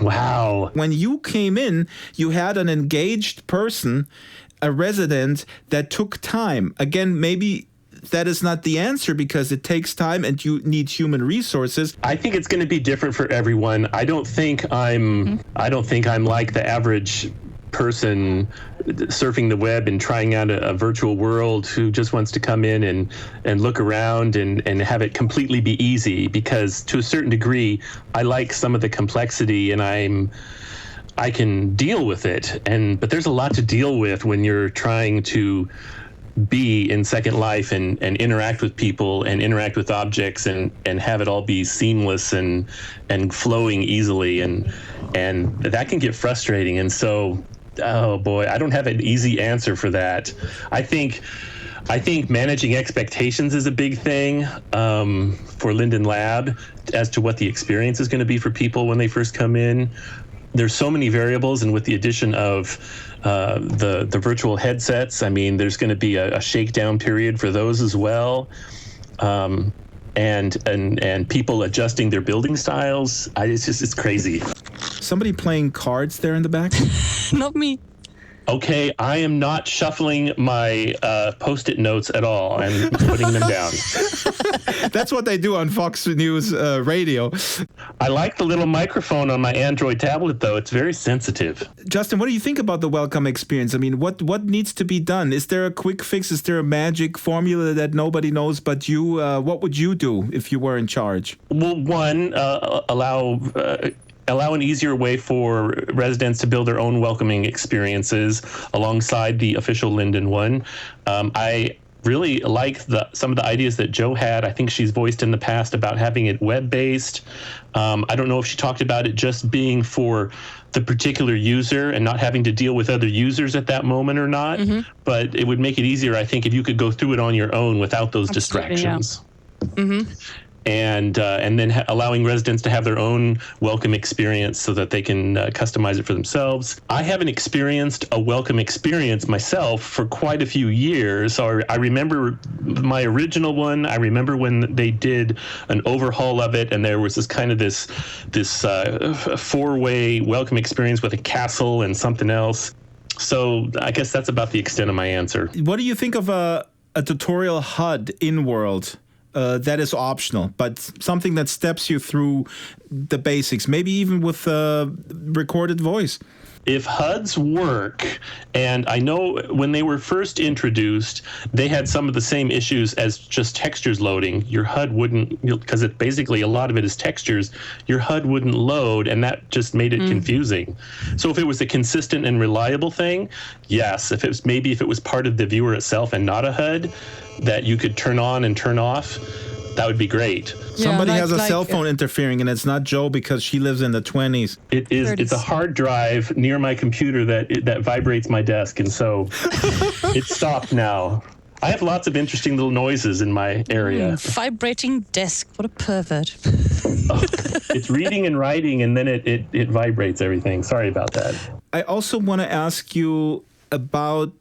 Wow. When you came in, you had an engaged person, a resident that took time. Again, maybe that is not the answer, because it takes time and you need human resources. I think it's going to be different for everyone. I don't think I'm like the average person surfing the web and trying out a virtual world who just wants to come in and look around and have it completely be easy, because to a certain degree, I like some of the complexity and I can deal with it. But there's a lot to deal with when you're trying to be in Second Life and interact with people and interact with objects and have it all be seamless and flowing easily, and that can get frustrating. And so, oh boy, I don't have an easy answer for that. I think managing expectations is a big thing for Linden Lab as to what the experience is going to be for people when they first come in. There's so many variables, and with the addition of the virtual headsets, I mean, there's going to be a shakedown period for those as well. And and people adjusting their building styles. It's crazy. Somebody playing cards there in the back? Not me. Okay, I am not shuffling my Post-it notes at all. I'm putting them down. That's what they do on Fox News radio. I like the little microphone on my Android tablet, though. It's very sensitive. Justin, what do you think about the welcome experience? I mean, what needs to be done? Is there a quick fix? Is there a magic formula that nobody knows but you? What would you do if you were in charge? Well, one, allow an easier way for residents to build their own welcoming experiences alongside the official Linden one. I really like some of the ideas that Joe had. I think she's voiced in the past about having it web-based. I don't know if she talked about it just being for the particular user and not having to deal with other users at that moment or not, but it would make it easier, I think, if you could go through it on your own without those distractions. Yeah. And then allowing residents to have their own welcome experience so that they can customize it for themselves. I haven't experienced a welcome experience myself for quite a few years. So I remember my original one. I remember when they did an overhaul of it, and there was this four-way welcome experience with a castle and something else. So I guess that's about the extent of my answer. What do you think of a tutorial HUD in-world? That is optional, but something that steps you through the basics, maybe even with recorded voice. If HUDs work, and I know when they were first introduced, they had some of the same issues as just textures loading. Your HUD wouldn't, because it basically a lot of it is textures, your HUD wouldn't load, and that just made it confusing. So if it was a consistent and reliable thing, yes. If it was part of the viewer itself and not a HUD that you could turn on and turn off, that would be great. Somebody has a cell phone interfering, and it's not Joe because she lives in the 20s. It is. It's a hard drive near my computer that vibrates my desk, and so it's stopped now. I have lots of interesting little noises in my area. Vibrating desk. What a pervert. It's reading and writing, and then it vibrates everything. Sorry about that. I also want to ask you about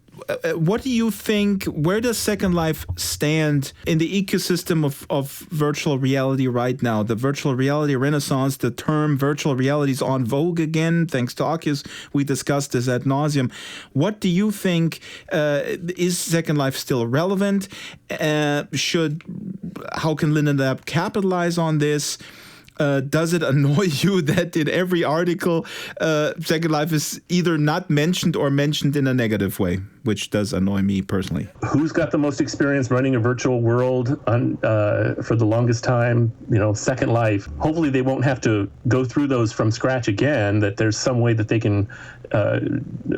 what do you think, where does Second Life stand in the ecosystem of virtual reality right now? The virtual reality renaissance, the term virtual reality is on vogue again, thanks to Oculus. We discussed this ad nauseum. What do you think, is Second Life still relevant? How can Linden Lab capitalize on this? Does it annoy you that in every article, Second Life is either not mentioned or mentioned in a negative way, which does annoy me personally? Who's got the most experience running a virtual world for the longest time? Second Life. Hopefully they won't have to go through those from scratch again, that there's some way that they can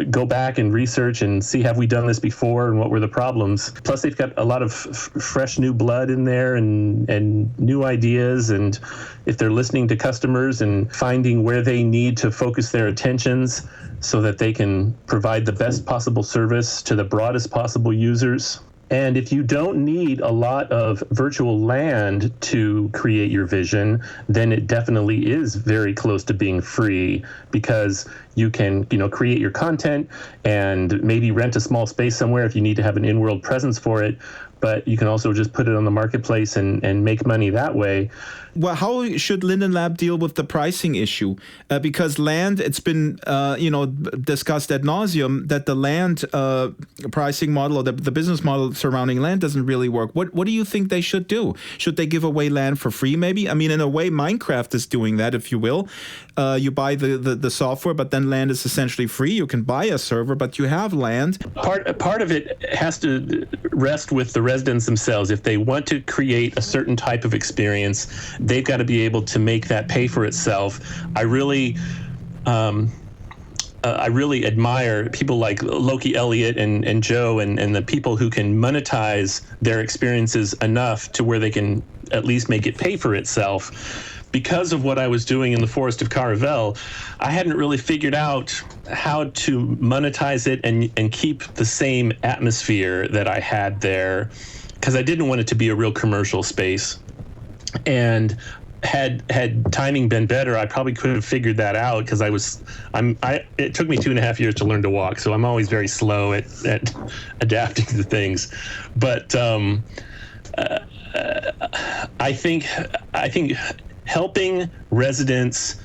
go back and research and see, have we done this before and what were the problems? Plus they've got a lot of fresh new blood in there and new ideas, and if they're listening to customers and finding where they need to focus their attentions so that they can provide the best possible service to the broadest possible users. And if you don't need a lot of virtual land to create your vision, then it definitely is very close to being free, because you can, create your content and maybe rent a small space somewhere if you need to have an in-world presence for it. But you can also just put it on the marketplace and make money that way. Well, how should Linden Lab deal with the pricing issue? Because land, it's been discussed ad nauseum that the land pricing model or the business model surrounding land doesn't really work. What do you think they should do? Should they give away land for free? Maybe. I mean, in a way, Minecraft is doing that, if you will. You buy the software, but then land is essentially free. You can buy a server, but you have land. Part of it has to rest with the residents themselves. If they want to create a certain type of experience, they've got to be able to make that pay for itself. I really admire people like Loki Elliott and Joe and the people who can monetize their experiences enough to where they can at least make it pay for itself. Because of what I was doing in the Forest of Caravel, I hadn't really figured out how to monetize it and keep the same atmosphere that I had there, because I didn't want it to be a real commercial space. And had timing been better, I probably could have figured that out, because it took me 2.5 years to learn to walk, so I'm always very slow at adapting to things. But I think helping residents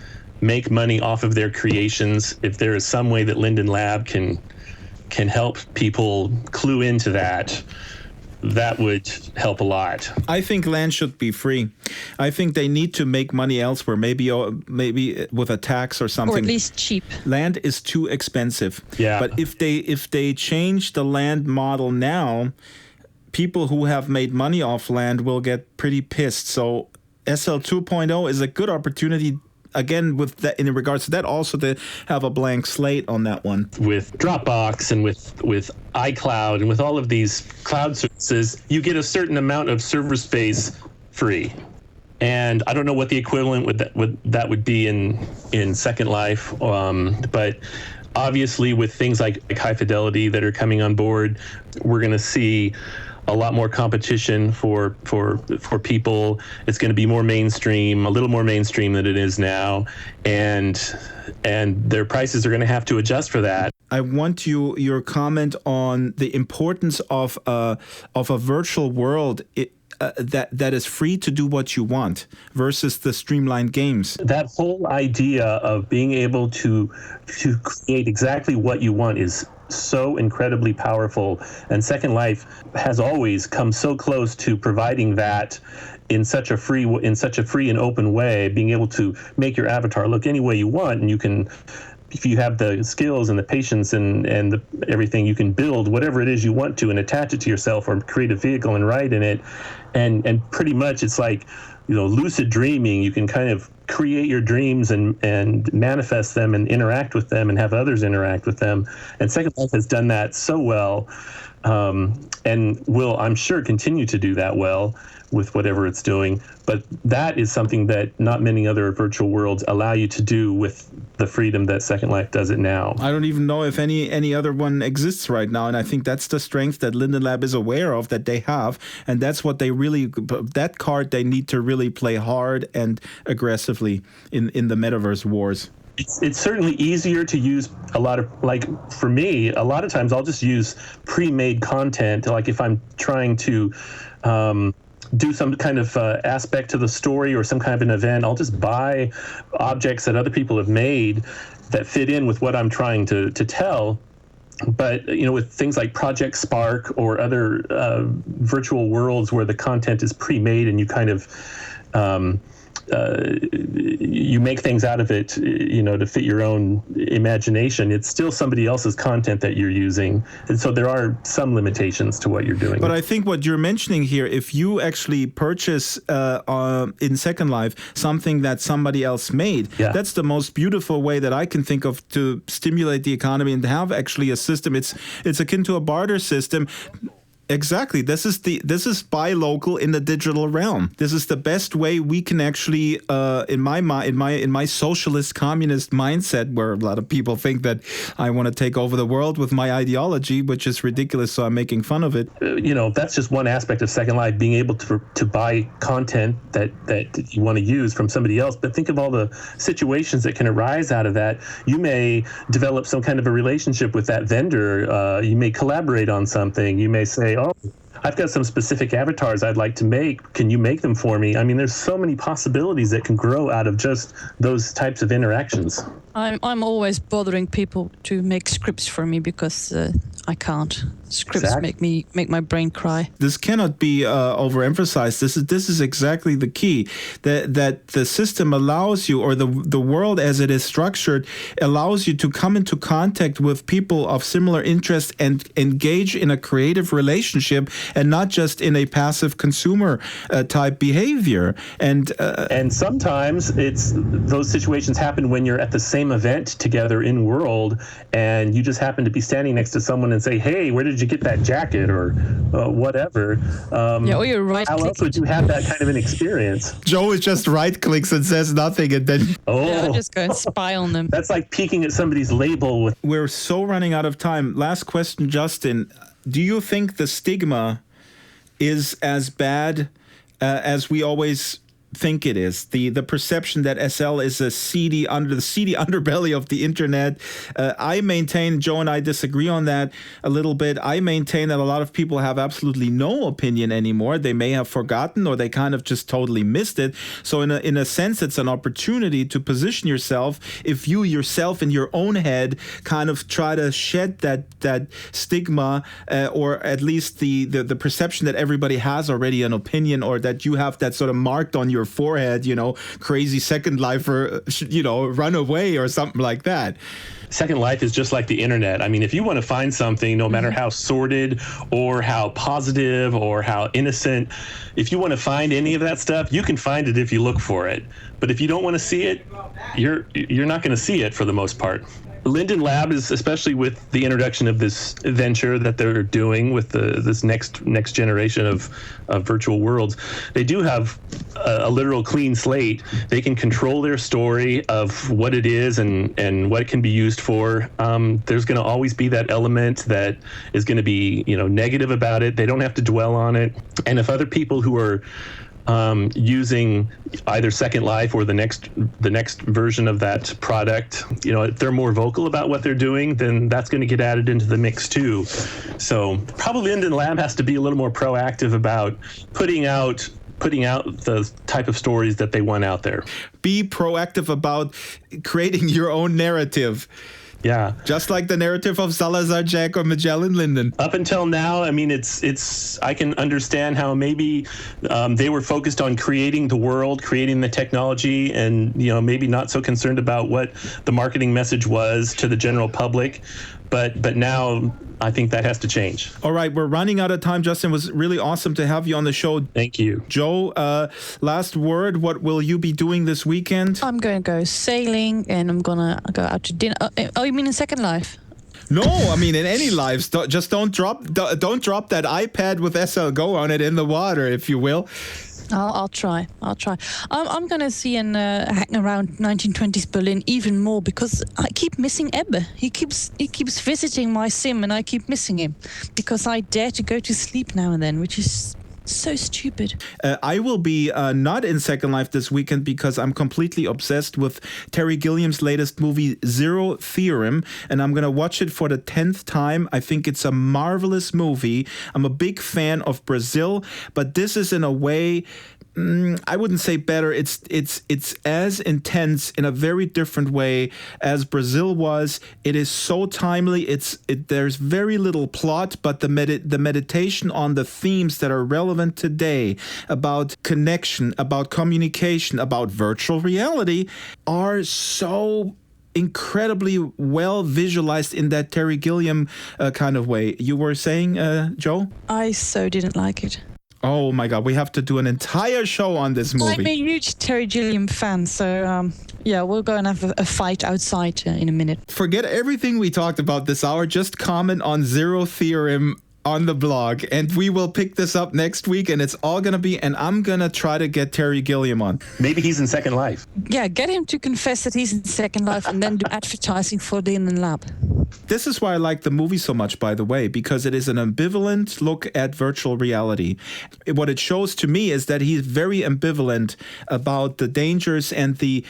make money off of their creations, if there is some way that Linden Lab can help people clue into that, that would help a lot. I think land should be free. I think they need to make money elsewhere, maybe with a tax or something. Or at least cheap. Land is too expensive. Yeah. But if they change the land model now, people who have made money off land will get pretty pissed. So SL 2.0 is a good opportunity, again, with that, in regards to that, also to have a blank slate on that one. With Dropbox and with iCloud and with all of these cloud services, you get a certain amount of server space free. And I don't know what the equivalent would be in Second Life, but obviously with things like High Fidelity that are coming on board, we're going to see a lot more competition for people. It's going to be more mainstream, a little more mainstream than it is now, and their prices are going to have to adjust for that. I want your comment on the importance of a virtual world that is free to do what you want versus the streamlined games. That whole idea of being able to create exactly what you want is so incredibly powerful, and Second Life has always come so close to providing that in such a free and open way, being able to make your avatar look any way you want, and you can, if you have the skills and the patience and everything, you can build whatever it is you want to and attach it to yourself or create a vehicle and ride in it, and pretty much it's like, lucid dreaming. You can kind of create your dreams and manifest them and interact with them and have others interact with them. And Second Life has done that so well, and will, I'm sure, continue to do that well with whatever it's doing. But that is something that not many other virtual worlds allow you to do with the freedom that Second Life does it now. I don't even know if any other one exists right now, and I think that's the strength that Linden Lab is aware of that they have, and that's what that card they need to really play hard and aggressively in the metaverse wars. It's certainly easier to use a lot of, like, for me, a lot of times I'll just use pre-made content. Like if I'm trying to do some kind of aspect to the story or some kind of an event, I'll just buy objects that other people have made that fit in with what I'm trying to tell. But, with things like Project Spark or other virtual worlds where the content is pre-made and you kind of you make things out of it, to fit your own imagination. It's still somebody else's content that you're using. And so there are some limitations to what you're doing. But I think what you're mentioning here, if you actually purchase in Second Life something that somebody else made, that's the most beautiful way that I can think of to stimulate the economy and to have actually a system. It's akin to a barter system. Exactly. This is buy local in the digital realm. This is the best way we can actually, in my socialist communist mindset, where a lot of people think that I want to take over the world with my ideology, which is ridiculous. So I'm making fun of it. That's just one aspect of Second Life, being able to buy content that you want to use from somebody else. But think of all the situations that can arise out of that. You may develop some kind of a relationship with that vendor. You may collaborate on something. You may say, oh, I've got some specific avatars I'd like to make. Can you make them for me? I mean, there's so many possibilities that can grow out of just those types of interactions. I'm always bothering people to make scripts for me because I can't. Scripts make my brain cry. This cannot be overemphasized. This is exactly the key. That the system allows you, or the world as it is structured, allows you to come into contact with people of similar interest and engage in a creative relationship, and not just in a passive consumer type behavior. And sometimes those situations happen when you're at the same event together in world, and you just happen to be standing next to someone and say, "Hey, where did you get that jacket?" or whatever. Or you're right. How else would you have that kind of an experience? Joe is just right clicks and says nothing, and then I just go and spy on them. That's like peeking at somebody's label. We're so running out of time. Last question, Justin. Do you think the stigma is as bad as we always think it is. The perception that SL is the seedy underbelly of the internet. I maintain, Joe and I disagree on that a little bit. I maintain that a lot of people have absolutely no opinion anymore. They may have forgotten, or they kind of just totally missed it. So in a sense, it's an opportunity to position yourself. If you yourself in your own head kind of try to shed that stigma, or at least the perception that everybody has already an opinion, or that you have that sort of marked on your forehead, crazy Second Lifer, run away or something like that. Second Life is just like the internet. I mean, if you want to find something, no matter how sordid or how positive or how innocent, if you want to find any of that stuff, you can find it if you look for it. But if you don't want to see it, you're not going to see it for the most part. Linden Lab is, especially with the introduction of this venture that they're doing with this next generation of virtual worlds, they do have a literal clean slate. They can control their story of what it is and what it can be used for. There's going to always be that element that is going to be, negative about it. They don't have to dwell on it. And if other people who are using either Second Life or the next version of that product, if they're more vocal about what they're doing, then that's going to get added into the mix too. So probably Linden Lab has to be a little more proactive about putting out the type of stories that they want out there. Be proactive about creating your own narrative. Yeah. Just like the narrative of Salazar Jack or Magellan Linden. Up until now, I mean, it's I can understand how maybe they were focused on creating the world, creating the technology, and, maybe not so concerned about what the marketing message was to the general public. But now I think that has to change. All right, we're running out of time. Justin, it was really awesome to have you on the show. Thank you. Joe, last word. What will you be doing this weekend? I'm going to go sailing, and I'm going to go out to dinner. Oh, you mean in Second Life? No, I mean in any lives. Don't drop that iPad with SL Go on it in the water, if you will. I'll try. I'm going to see and hang around 1920s Berlin even more, because I keep missing Ebbe. He keeps visiting my sim, and I keep missing him because I dare to go to sleep now and then, which is so stupid. I will be not in Second Life this weekend because I'm completely obsessed with Terry Gilliam's latest movie, Zero Theorem, and I'm going to watch it for the 10th time. I think it's a marvelous movie. I'm a big fan of Brazil, but this is in a way, I wouldn't say better. It's as intense in a very different way as Brazil was. It is so timely. There's very little plot, but the meditation on the themes that are relevant today about connection, about communication, about virtual reality are so incredibly well visualized in that Terry Gilliam kind of way. You were saying, Joe? I so didn't like it. Oh my God, we have to do an entire show on this movie. I'm a huge Terry Gilliam fan, so we'll go and have a fight outside in a minute. Forget everything we talked about this hour. Just comment on Zero Theorem on the blog, and we will pick this up next week, and it's all gonna be, and I'm gonna try to get Terry Gilliam on. Maybe he's in Second Life. Yeah, get him to confess that he's in Second Life and then do advertising for the Linden Lab. This is why I like the movie so much, by the way, because it is an ambivalent look at virtual reality. What it shows to me is that he's very ambivalent about the dangers and the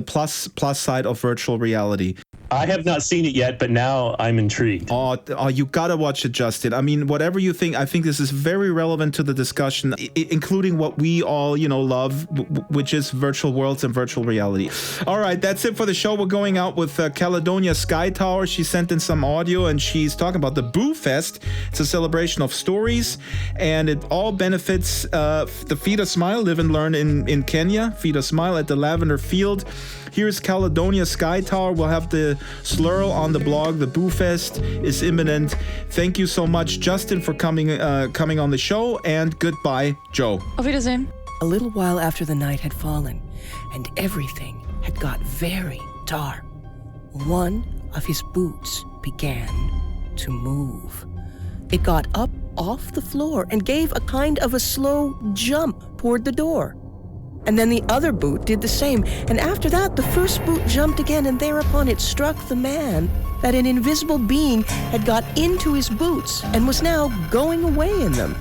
plus side of virtual reality. I have not seen it yet, but now I'm intrigued. Oh, you gotta watch it, Justin. I mean, whatever you think, I think this is very relevant to the discussion, including what we all, love, which is virtual worlds and virtual reality. All right, that's it for the show. We're going out with Caledonia Sky Tower. She sent in some audio, and she's talking about the Boo Fest. It's a celebration of stories, and it all benefits the Feed a Smile, Live and Learn in Kenya. Feed a Smile at the Lavender Field. Here's Caledonia Sky Tower. We'll have the slurl on the blog. The Boo Fest is imminent. Thank you so much, Justin, for coming on the show, and goodbye, Joe. Auf Wiedersehen. A little while after the night had fallen, and everything had got very dark, one of his boots began to move. It got up off the floor and gave a kind of a slow jump toward the door. And then the other boot did the same, and after that the first boot jumped again, and thereupon it struck the man that an invisible being had got into his boots and was now going away in them.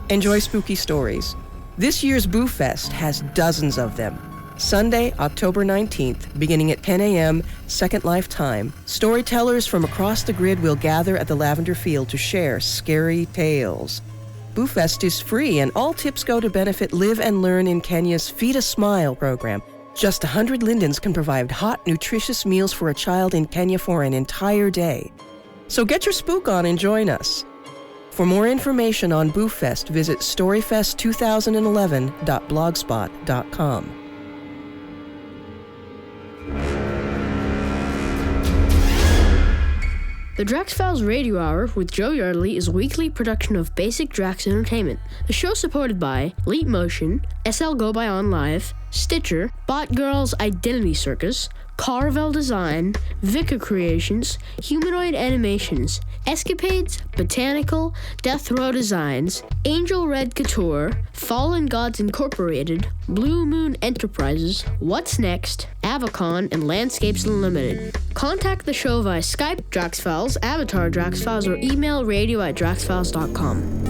Enjoy spooky stories. This year's Boo Fest has dozens of them. Sunday, October 19th, beginning at 10 a.m., Second Life time, storytellers from across the grid will gather at the Lavender Field to share scary tales. Boo Fest is free, and all tips go to benefit Live and Learn in Kenya's Feed a Smile program. Just 100 Lindens can provide hot, nutritious meals for a child in Kenya for an entire day. So get your spook on and join us. For more information on Boo Fest, visit storyfest2011.blogspot.com. The Drax Files Radio Hour with Joe Yardley is a weekly production of Basic Drax Entertainment. The show is supported by Leap Motion, SL Go by On Live, Stitcher, Bot Girls Identity Circus, Carvel Design, Vika Creations, Humanoid Animations, Escapades, Botanical, Death Row Designs, Angel Red Couture, Fallen Gods Incorporated, Blue Moon Enterprises, What's Next, Avacon, and Landscapes Unlimited. Contact the show via Skype, Drax Files, Avatar Drax Files, or email radio@draxfiles.com.